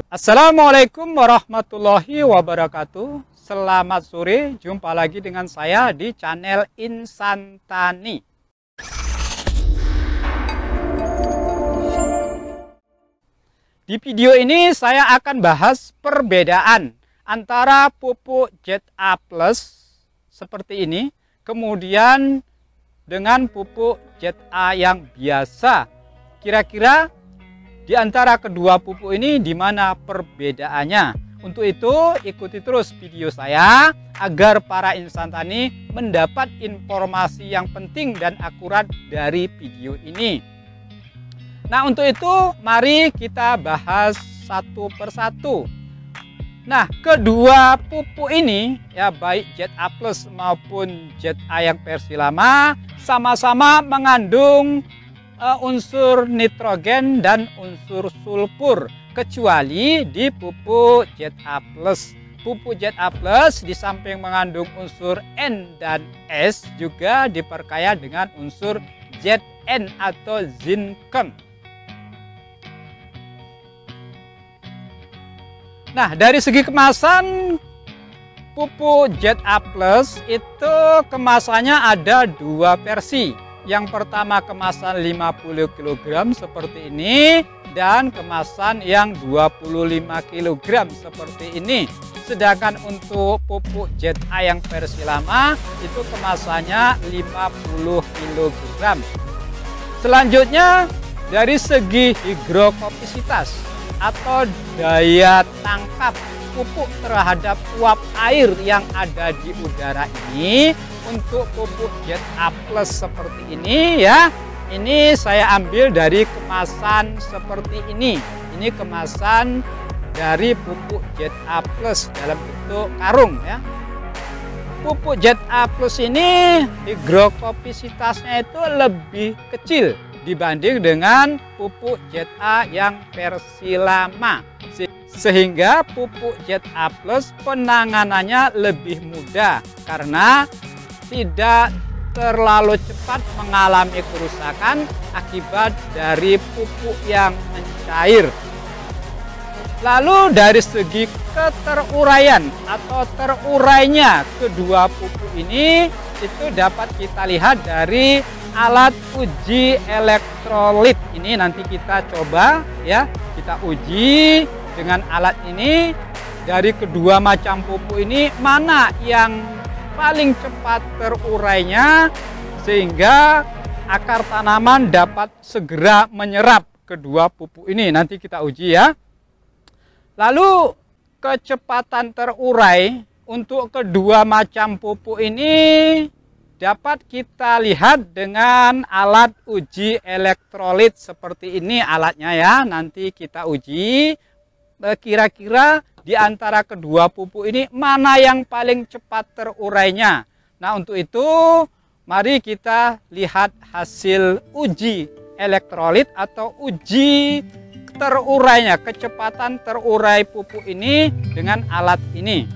Assalamualaikum warahmatullahi wabarakatuh. Selamat sore, jumpa lagi dengan saya di channel Insan Tani. Di video ini saya akan bahas perbedaan antara pupuk ZA Plus seperti ini, kemudian dengan pupuk ZA yang biasa. Kira-kira di antara kedua pupuk ini di mana perbedaannya? Untuk itu ikuti terus video saya agar para insan tani mendapat informasi yang penting dan akurat dari video ini. Nah, untuk itu mari kita bahas satu persatu. Nah, kedua pupuk ini ya, baik ZA Plus maupun ZA yang versi lama sama-sama mengandung unsur nitrogen dan unsur sulfur, kecuali di pupuk ZA Plus. Pupuk ZA Plus di samping mengandung unsur N dan S juga diperkaya dengan unsur Zn atau zinken. Nah, dari segi kemasan pupuk ZA Plus itu kemasannya ada dua versi. Yang pertama kemasan 50 kg seperti ini, dan kemasan yang 25 kg seperti ini. Sedangkan untuk pupuk ZA yang versi lama itu kemasannya 50 kg. Selanjutnya dari segi hidrofobisitas atau daya tangkap pupuk terhadap uap air yang ada di udara ini, untuk pupuk ZA Plus seperti ini ya, ini saya ambil dari kemasan seperti ini. Ini kemasan dari pupuk ZA Plus dalam bentuk karung ya. Pupuk ZA Plus ini hidrofobisitasnya itu lebih kecil dibanding dengan pupuk ZA yang versi lama, sehingga pupuk ZA Plus penanganannya lebih mudah karena tidak terlalu cepat mengalami kerusakan akibat dari pupuk yang mencair. Lalu dari segi keteruraian atau terurainya kedua pupuk ini itu dapat kita lihat dari alat uji elektrolit. Ini nanti kita coba ya, kita uji dengan alat ini. Dari kedua macam pupuk ini mana yang paling cepat terurainya sehingga akar tanaman dapat segera menyerap kedua pupuk ini. Nanti kita uji ya. Lalu kecepatan terurai untuk kedua macam pupuk ini dapat kita lihat dengan alat uji elektrolit seperti ini alatnya ya. Nanti kita uji kira-kira di antara kedua pupuk ini mana yang paling cepat terurainya. Nah, untuk itu mari kita lihat hasil uji elektrolit atau uji terurainya, kecepatan terurai pupuk ini dengan alat ini.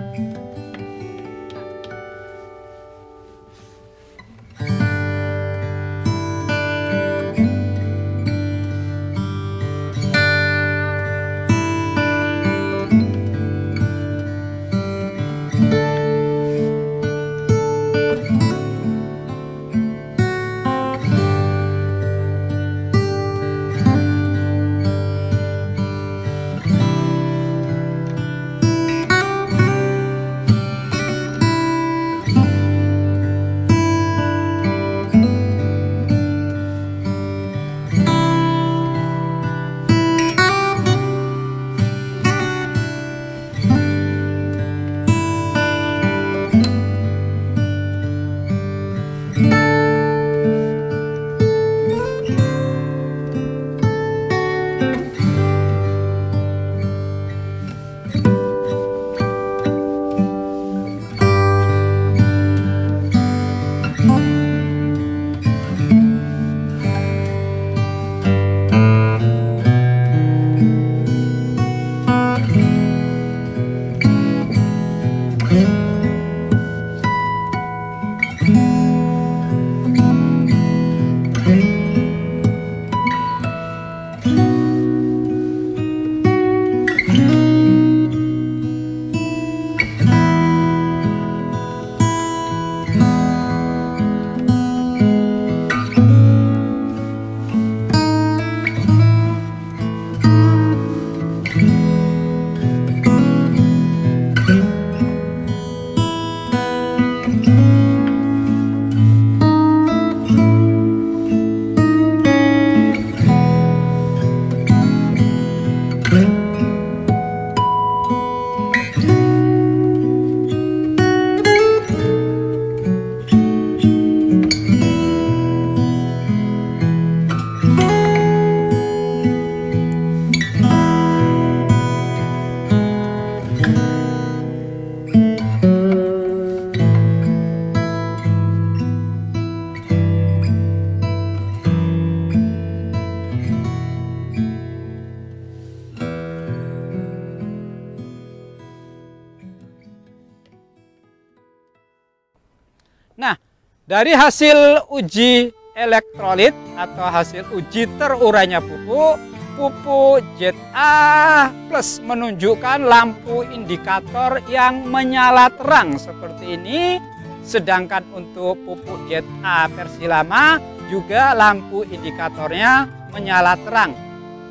Dari hasil uji elektrolit atau hasil uji terurainya pupuk, pupuk ZA Plus menunjukkan lampu indikator yang menyala terang seperti ini. Sedangkan untuk pupuk ZA versi lama juga lampu indikatornya menyala terang.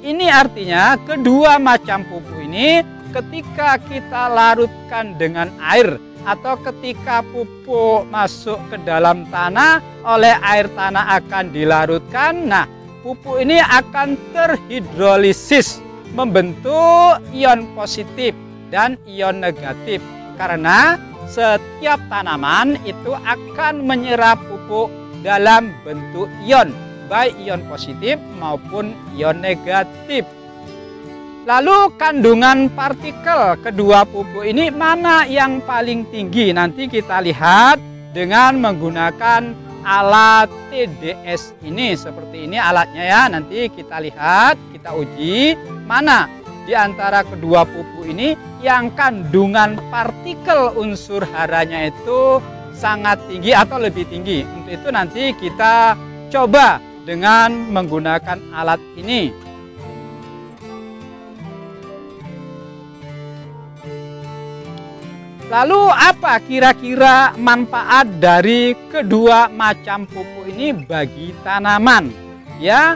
Ini artinya kedua macam pupuk ini ketika kita larutkan dengan air atau ketika pupuk masuk ke dalam tanah oleh air tanah akan dilarutkan. Nah, pupuk ini akan terhidrolisis membentuk ion positif dan ion negatif karena setiap tanaman itu akan menyerap pupuk dalam bentuk ion, baik ion positif maupun ion negatif. Lalu kandungan partikel kedua pupuk ini mana yang paling tinggi? Nanti kita lihat dengan menggunakan alat TDS ini. Seperti ini alatnya ya. Nanti kita lihat, kita uji mana di antara kedua pupuk ini yang kandungan partikel unsur haranya itu sangat tinggi atau lebih tinggi. Untuk itu nanti kita coba dengan menggunakan alat ini. Lalu apa kira-kira manfaat dari kedua macam pupuk ini bagi tanaman? Ya,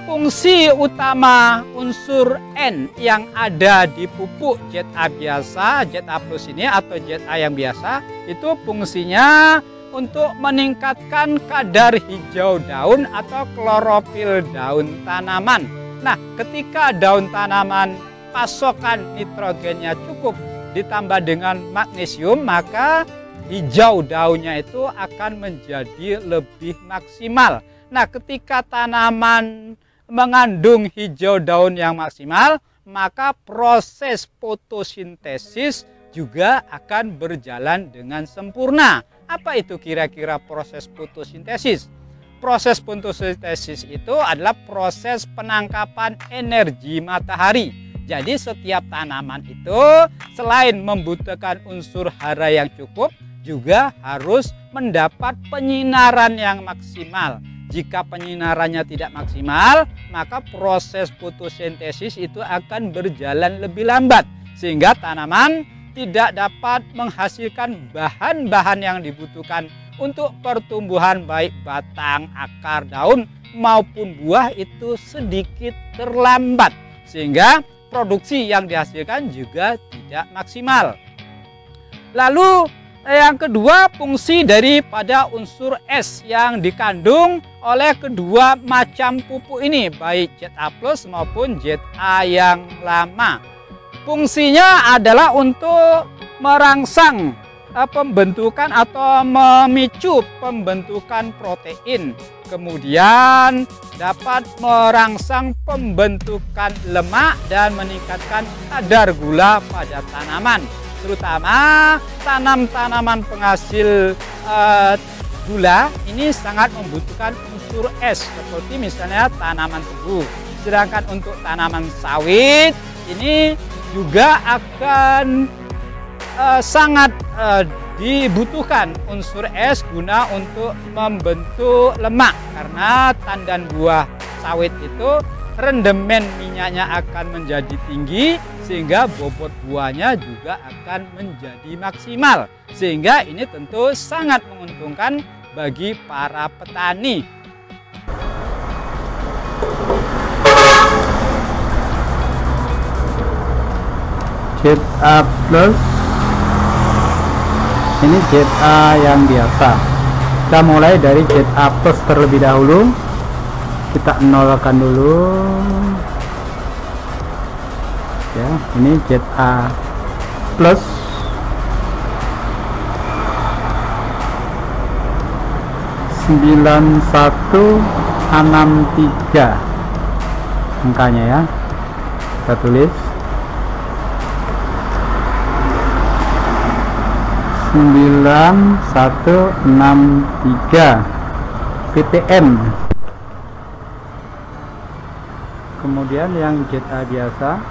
fungsi utama unsur N yang ada di pupuk ZA biasa, ZA Plus ini atau ZA yang biasa, itu fungsinya untuk meningkatkan kadar hijau daun atau klorofil daun tanaman. Nah, ketika daun tanaman pasokan nitrogennya cukup ditambah dengan magnesium, maka hijau daunnya itu akan menjadi lebih maksimal. Nah, ketika tanaman mengandung hijau daun yang maksimal, maka proses fotosintesis juga akan berjalan dengan sempurna. Apa itu kira-kira proses fotosintesis? Proses fotosintesis itu adalah proses penangkapan energi matahari. Jadi setiap tanaman itu selain membutuhkan unsur hara yang cukup, juga harus mendapat penyinaran yang maksimal. Jika penyinarannya tidak maksimal, maka proses fotosintesis itu akan berjalan lebih lambat, sehingga tanaman tidak dapat menghasilkan bahan-bahan yang dibutuhkan untuk pertumbuhan baik batang, akar, daun maupun buah itu sedikit terlambat, sehingga produksi yang dihasilkan juga tidak maksimal. Lalu yang kedua, fungsi daripada unsur S yang dikandung oleh kedua macam pupuk ini, baik ZA Plus maupun ZA yang lama. Fungsinya adalah untuk merangsang pembentukan atau memicu pembentukan protein, kemudian dapat merangsang pembentukan lemak dan meningkatkan kadar gula pada tanaman, terutama tanaman penghasil gula ini sangat membutuhkan unsur S, seperti misalnya tanaman tebu. Sedangkan untuk tanaman sawit ini juga akan sangat dibutuhkan unsur es guna untuk membentuk lemak, karena tandan buah sawit itu rendemen minyaknya akan menjadi tinggi, sehingga bobot buahnya juga akan menjadi maksimal, sehingga ini tentu sangat menguntungkan bagi para petani. ZA Plus ini ZA yang biasa. Kita mulai dari ZA Plus terlebih dahulu. Kita nolkan dulu. Ya, ini ZA Plus. (9163) angkanya ya. Kita tulis 9163 ppm. Kemudian yang ZA biasa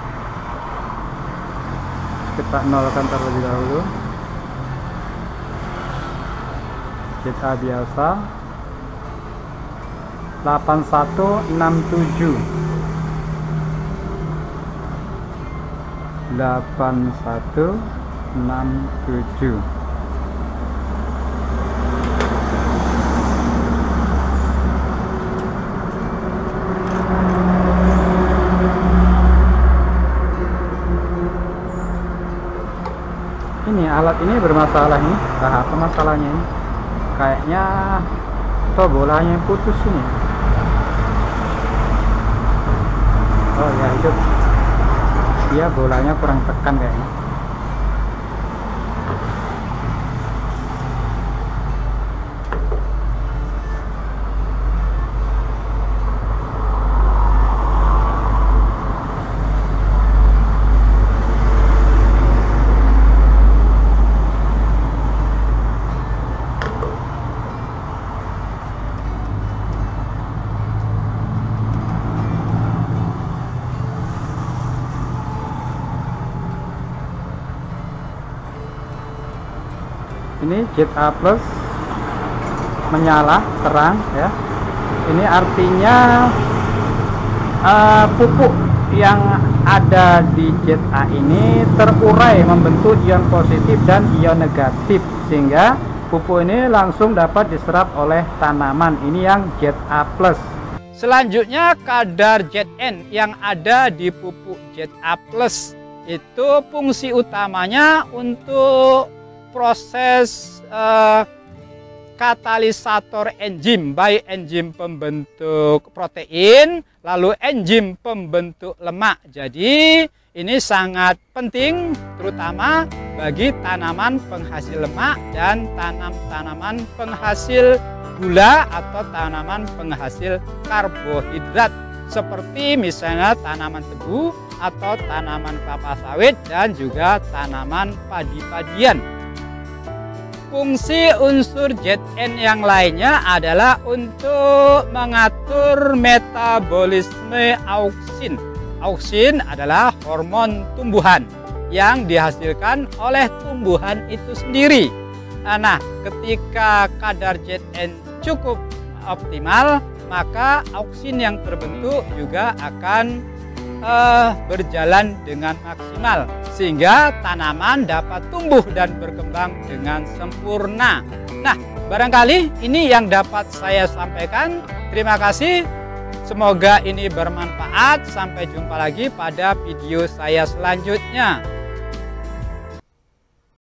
kita nolkan terlebih dahulu. ZA biasa 8167 8167. Ini alat ini bermasalah ini. Nah, apa masalahnya ini? Kayaknya bolanya putus ini. Oh ya, itu dia bolanya kurang tekan kayaknya. Ini ZA plus menyala terang ya. Ini artinya pupuk yang ada di ZA ini terurai membentuk ion positif dan ion negatif, sehingga pupuk ini langsung dapat diserap oleh tanaman. Ini yang ZA plus. Selanjutnya kadar Zn yang ada di pupuk ZA plus itu fungsi utamanya untuk proses katalisator enzim, baik enzim pembentuk protein lalu enzim pembentuk lemak. Jadi ini sangat penting terutama bagi tanaman penghasil lemak dan tanaman penghasil gula atau tanaman penghasil karbohidrat seperti misalnya tanaman tebu atau tanaman kelapa sawit dan juga tanaman padi-padian. Fungsi unsur Zn yang lainnya adalah untuk mengatur metabolisme auksin. Auksin adalah hormon tumbuhan yang dihasilkan oleh tumbuhan itu sendiri. Nah, ketika kadar Zn cukup optimal, maka auksin yang terbentuk juga akan berjalan dengan maksimal, sehingga tanaman dapat tumbuh dan berkembang dengan sempurna. Nah, barangkali ini yang dapat saya sampaikan. Terima kasih, semoga ini bermanfaat. Sampai jumpa lagi pada video saya selanjutnya.